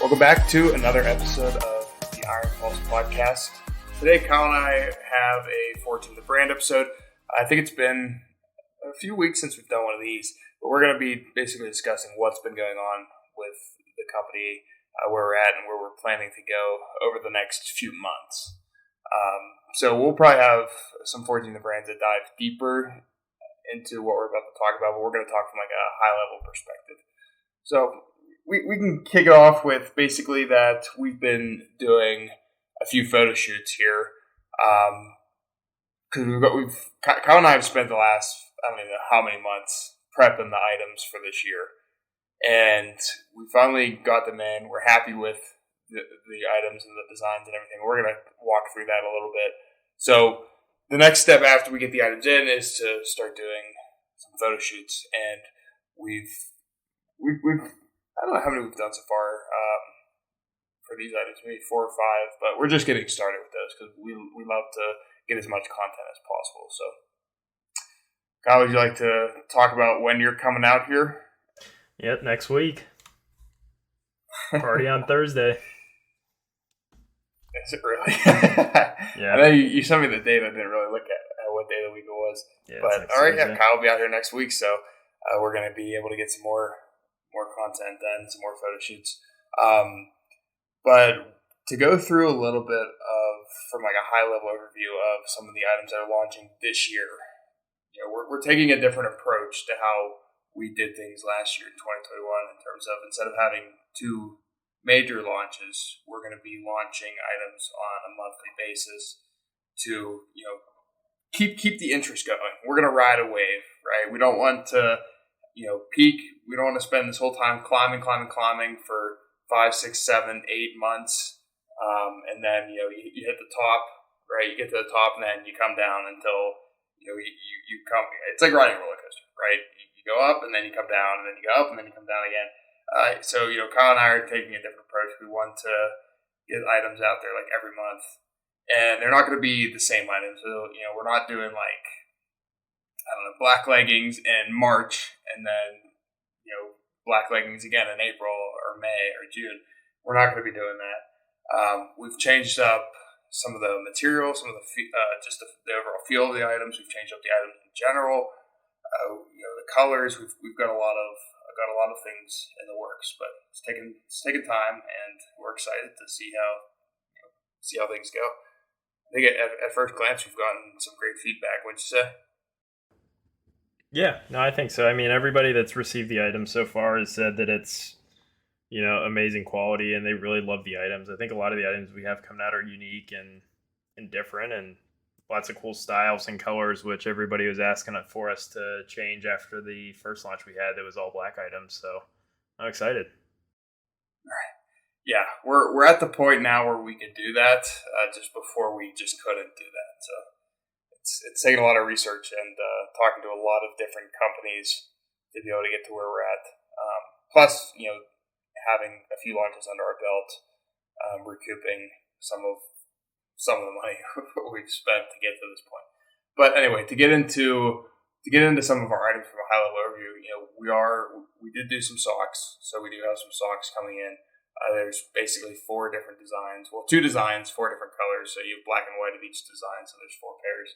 Welcome back to another episode of the Iron Pulse podcast. Today, Kyle and I have a 14 the Brand episode. I think it's been a few weeks since we've done one of these, but we're going to be basically discussing what's been going on with the company, where we're at, and where we're planning to go over the next few months. So we'll probably have some 14 the Brands that dive deeper into what we're about to talk about, but we're going to talk from like a high-level perspective. So we can kick it off with basically that we've been doing a few photo shoots here. Because Kyle and I have spent the last, I don't even know how many months prepping the items for this year. And we finally got them in. We're happy with the items and the designs and everything. We're going to walk through that a little bit. So the next step after we get the items in is to start doing some photo shoots. And we've I don't know how many we've done so far for these items, maybe 4 or 5, but we're just getting started with those because we love to get as much content as possible. So, Kyle, would you like to talk about when you're coming out here? Yep, next week. Party on Thursday. Is it really? Yeah. I know you sent me the date. I didn't really look at what day of the week it was. Yeah, but all right, yeah, Kyle will be out here next week, so we're going to be able to get some more content then, some more photo shoots. But to go through a little bit from like a high-level overview of some of the items that are launching this year, we're taking a different approach to how we did things last year in 2021 in terms of instead of having 2 major launches, we're going to be launching items on a monthly basis to, keep the interest going. We're going to ride a wave, right? We don't want to peak. We don't want to spend this whole time climbing for 5, 6, 7, 8 months. And then, you hit the top, right? You get to the top and then you come down until, you come, it's like riding a roller coaster, right? You go up and then you come down and then you go up and then you come down again. So, Kyle and I are taking a different approach. We want to get items out there like every month, and they're not going to be the same items. So, we're not doing like, I don't know, black leggings in March and then, black leggings again in April or May or June. We're not going to be doing that. We've changed up some of the material, some of the just the overall feel of the items. We've changed up the items in general. The colors. We've got a lot of things in the works, but it's taking time, and we're excited to see how things go. I think at first glance we've gotten some great feedback. What'd you say? Yeah, no, I think so. I mean, everybody that's received the items so far has said that it's, amazing quality, and they really love the items. I think a lot of the items we have coming out are unique and different, and lots of cool styles and colors, which everybody was asking for us to change after the first launch we had that was all black items. So I'm excited. All right. Yeah, we're at the point now where we can do that. Just before we just couldn't do that. So it's taken a lot of research and talking to a lot of different companies to be able to get to where we're at. Plus, having a few launches under our belt, recouping some of the money we've spent to get to this point. But anyway, to get into some of our items from a high level overview, we did do some socks, so we do have some socks coming in. There's basically 4 different designs. Well, 2 designs, 4 different colors. So you have black and white of each design. So there's 4 pairs.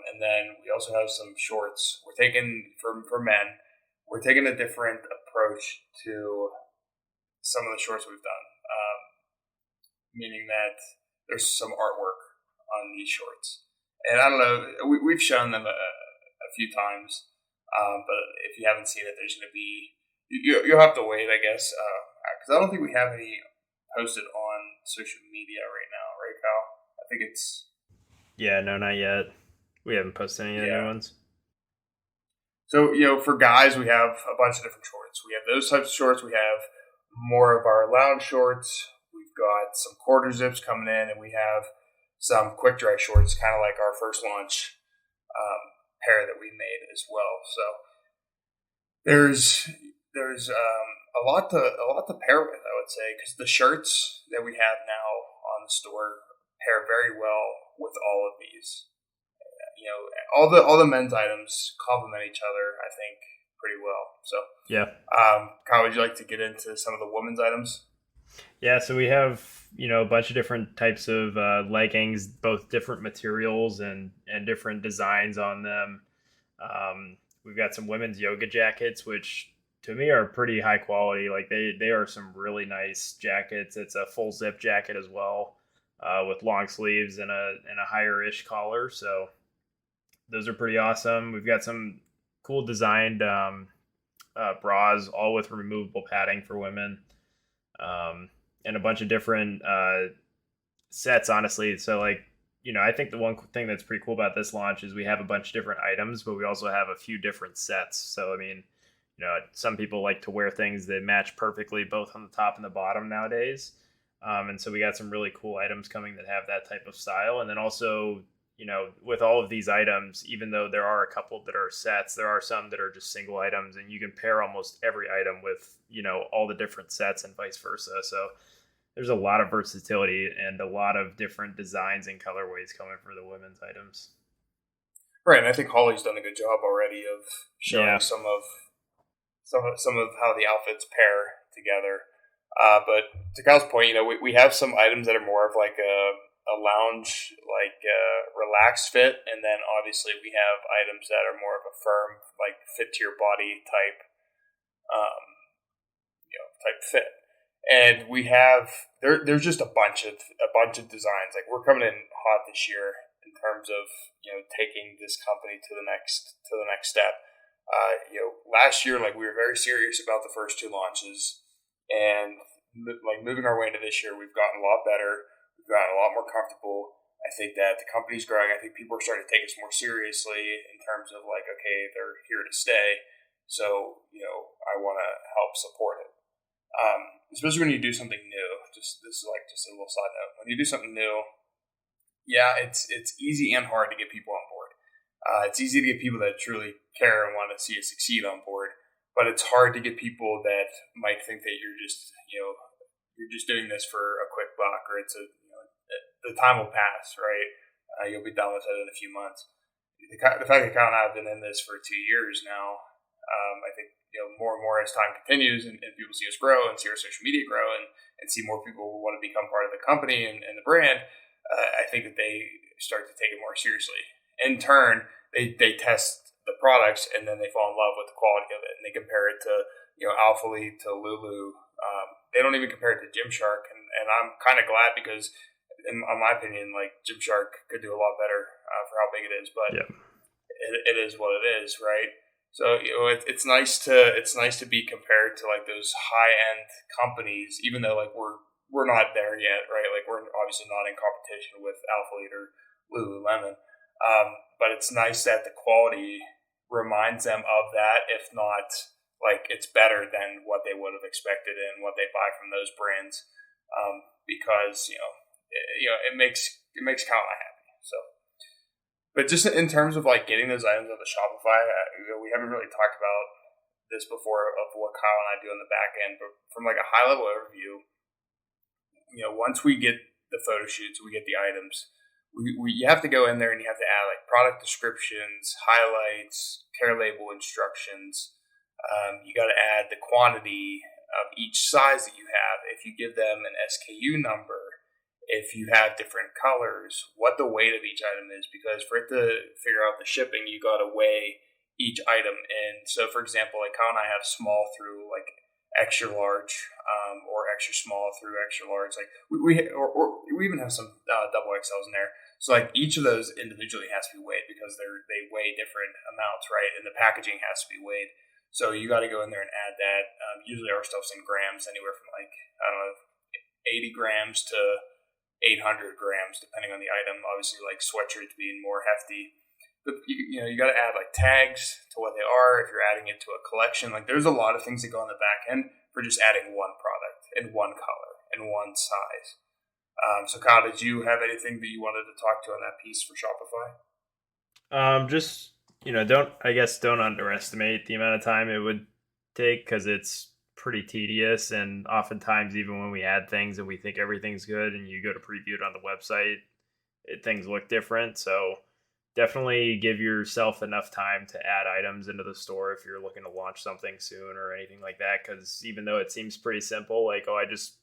And then we also have some shorts. We're taking for men. We're taking a different approach to some of the shorts we've done, meaning that there's some artwork on these shorts. And I don't know, we've shown them a few times, but if you haven't seen it, there's going to be you'll have to wait, I guess, because I don't think we have any posted on social media right now, right, Kyle? I think it's... Yeah, no, not yet. We haven't posted any of the new ones. So, for guys, we have a bunch of different shorts. We have those types of shorts. We have more of our lounge shorts. We've got some quarter zips coming in, and we have some quick dry shorts, kind of like our first launch pair that we made as well. So there's a lot to pair with, I would say, because the shirts that we have now on the store pair very well with all of these. all the men's items complement each other, I think, pretty well. So, Yeah. Kyle, would you like to get into some of the women's items? Yeah, so we have a bunch of different types of leggings, both different materials and different designs on them. We've got some women's yoga jackets, which to me are pretty high quality. Like they are some really nice jackets. It's a full zip jacket as well, with long sleeves and a higher ish collar. So those are pretty awesome. We've got some cool designed bras, all with removable padding for women, and a bunch of different sets. Honestly, so I think the one thing that's pretty cool about this launch is we have a bunch of different items, but we also have a few different sets. So I mean, some people like to wear things that match perfectly both on the top and the bottom nowadays. And so we got some really cool items coming that have that type of style. And then also, with all of these items, even though there are a couple that are sets, there are some that are just single items, and you can pair almost every item with, all the different sets and vice versa. So there's a lot of versatility and a lot of different designs and colorways coming for the women's items. Right, and I think Holly's done a good job already of showing some of how the outfits pair together. But to Kyle's point, we have some items that are more of like a lounge, relaxed fit, and then obviously we have items that are more of a firm, like fit to your body type, type fit. And we have there's just a bunch of designs. Like we're coming in hot this year in terms of taking this company to the next step. Last year, we were very serious about the first two launches, and moving our way into this year, we've gotten a lot better. We've gotten a lot more comfortable. I think that the company's growing. I think people are starting to take us more seriously in terms of okay, they're here to stay. So I want to help support it. Especially when you do something new. This is just a little side note. When you do something new, yeah, it's easy and hard to get people on board. It's easy to get people that truly care and want to see it succeed on board, but it's hard to get people that might think that you're just doing this for a quick buck, or the time will pass, right? You'll be done with it in a few months. The fact that Kyle and I have been in this for 2 years now, I think more and more as time continues and people see us grow and see our social media grow and see more people who want to become part of the company and the brand, I think that they start to take it more seriously. In turn, they test the products and then they fall in love with the quality of it, and they compare it to Alpha Elite, to Lulu. They don't even compare it to Gymshark, and I'm kind of glad because, in my opinion, Gymshark could do a lot better for how big it is, but it is what it is, right? So it's nice to be compared to those high end companies, even though we're not there yet, right? We're obviously not in competition with Alpha Elite or Lululemon, but it's nice that the quality reminds them of that, if not it's better than what they would have expected and what they buy from those brands, because it makes Kyle and I happy. So, but just in terms of getting those items on the Shopify, we haven't really talked about this before of what Kyle and I do on the back end. But from a high level overview, once we get the photo shoots, we get the items. You have to go in there and you have to add product descriptions, highlights, care label instructions. You got to add the quantity of each size that you have. If you give them an SKU number, if you have different colors, what the weight of each item is, because for it to figure out the shipping, you got to weigh each item in. So, for example, Kyle and I have small through extra large, or extra small through extra large. We even have some double XLs in there. So each of those individually has to be weighed because they weigh different amounts, right? And the packaging has to be weighed. So you got to go in there and add that. Usually our stuff's in grams, anywhere from 80 grams to 800 grams, depending on the item. Obviously, sweatshirts being more hefty. But you got to add tags to what they are. If you're adding it to a collection, there's a lot of things that go on the back end for just adding one product in one color and one size. So Kyle, did you have anything that you wanted to talk to on that piece for Shopify? Just don't underestimate the amount of time it would take, because it's pretty tedious, and oftentimes even when we add things and we think everything's good and you go to preview it on the website, things look different. So definitely give yourself enough time to add items into the store if you're looking to launch something soon or anything like that. Because even though it seems pretty simple, like, oh, I just,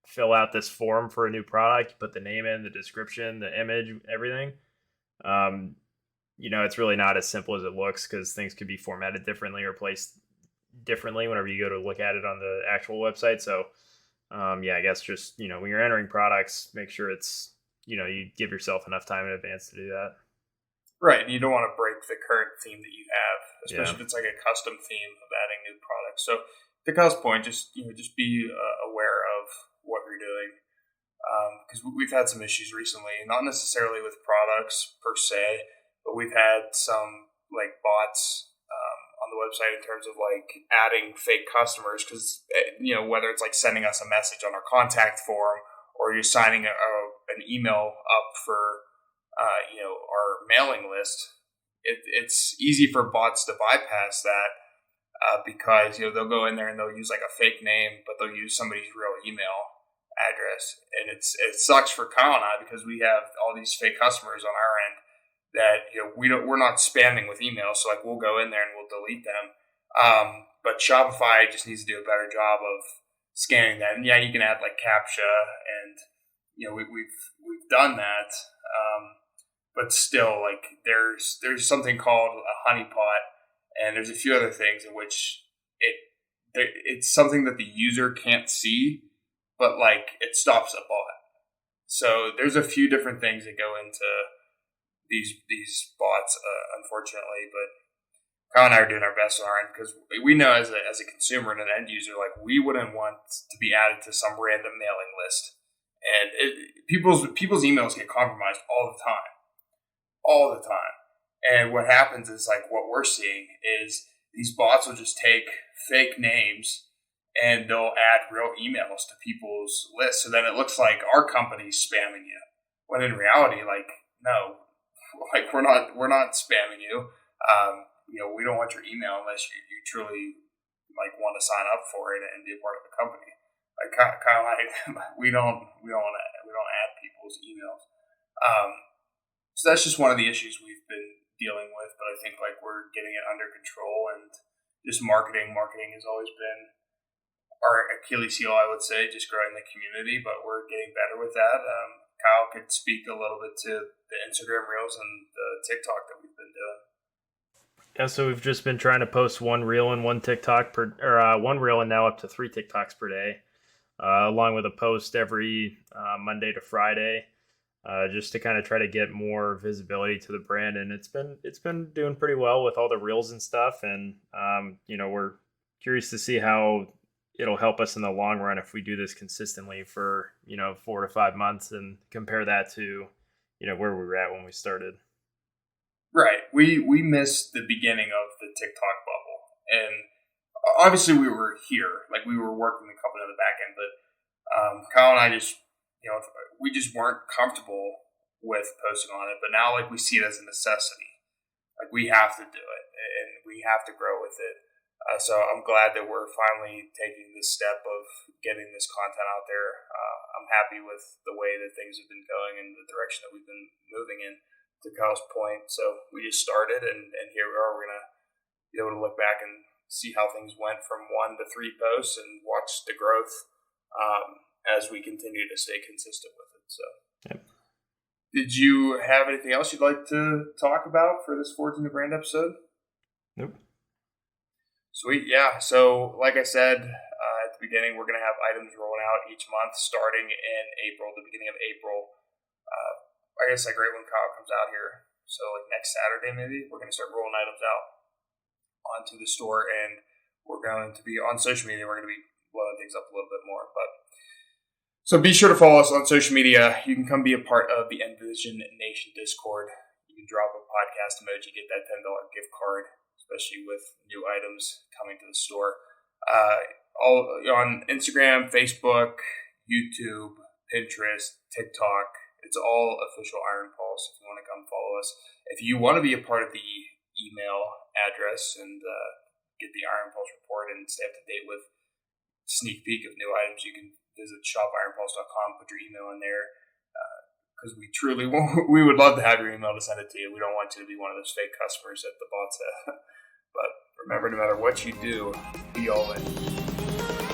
fill out this form for a new product, you put the name in, the description, the image, everything. Um, it's really not as simple as it looks because things could be formatted differently or placed differently whenever you go to look at it on the actual website. So, yeah, I guess just, when you're entering products, make sure it's, you give yourself enough time in advance to do that. Right, and you don't want to break the current theme that you have, especially if Yeah. it's like a custom theme of adding new products. So, to Kyle's point, just be aware of what you're doing, because we've had some issues recently, not necessarily with products per se, but we've had some like bots on the website in terms of like adding fake customers, because whether it's like sending us a message on our contact form or you're signing an email up for our mailing list, it's easy for bots to bypass that because they'll go in there and they'll use like a fake name, but they'll use somebody's real email address, and it sucks for Kyle and I because we have all these fake customers on our end that we're not spamming with emails, so like we'll go in there and we'll delete them. But Shopify just needs to do a better job of scanning that, and yeah, you can add like CAPTCHA, and we've done that. But still, like there's something called a honeypot, and there's a few other things in which it's something that the user can't see, but like it stops a bot. So there's a few different things that go into these bots, unfortunately. But Kyle and I are doing our best on our end because we know as a consumer and an end user, like we wouldn't want to be added to some random mailing list, and people's emails get compromised all the time. And what happens is like what we're seeing is these bots will just take fake names and they'll add real emails to people's lists. So then it looks like our company's spamming you. When in reality, like, no, like we're not spamming you. We don't want your email unless you truly like want to sign up for it and be a part of the company. Like Kyle and I, we don't add people's emails. So that's just one of the issues we've been dealing with, but I think like we're getting it under control, and just marketing. Marketing has always been our Achilles heel, I would say, just growing the community, but we're getting better with that. Kyle could speak a little bit to the Instagram Reels and the TikTok that we've been doing. Yeah, so we've just been trying to post one reel and one TikTok one reel and now up to 3 TikToks per day, along with a post every Monday to Friday. Just to kind of try to get more visibility to the brand, and it's been doing pretty well with all the reels and stuff. And we're curious to see how it'll help us in the long run if we do this consistently for 4 to 5 months and compare that to where we were at when we started. Right, we missed the beginning of the TikTok bubble, and obviously we were here, like we were working the company on the back end, but Kyle and I just we just weren't comfortable with posting on it. But now, like, we see it as a necessity. Like, we have to do it, and we have to grow with it. So I'm glad that we're finally taking this step of getting this content out there. I'm happy with the way that things have been going and the direction that we've been moving in, to Kyle's point. So we just started, and here we are. We're going to be able to look back and see how things went from 1 to 3 posts and watch the growth as we continue to stay consistent with it. So, yep. Did you have anything else you'd like to talk about for this Forging the Brand episode? Nope. Sweet, yeah. So, like I said at the beginning, we're going to have items rolling out each month starting in April, the beginning of April. I guess like right when Kyle comes out here. So, like next Saturday, maybe, we're going to start rolling items out onto the store, and we're going to be on social media. We're going to be blowing things up a little bit more. So be sure to follow us on social media. You can come be a part of the Envision Nation Discord. You can drop a podcast emoji, get that $10 gift card, especially with new items coming to the store. All on Instagram, Facebook, YouTube, Pinterest, TikTok. It's all official Iron Pulse if you want to come follow us. If you want to be a part of the email address and get the Iron Pulse report and stay up to date with sneak peek of new items, you can visit shopironpulse.com, put your email in there. because we truly we would love to have your email to send it to you. We don't want you to be one of those fake customers that the bots have. But remember, no matter what you do, be all in.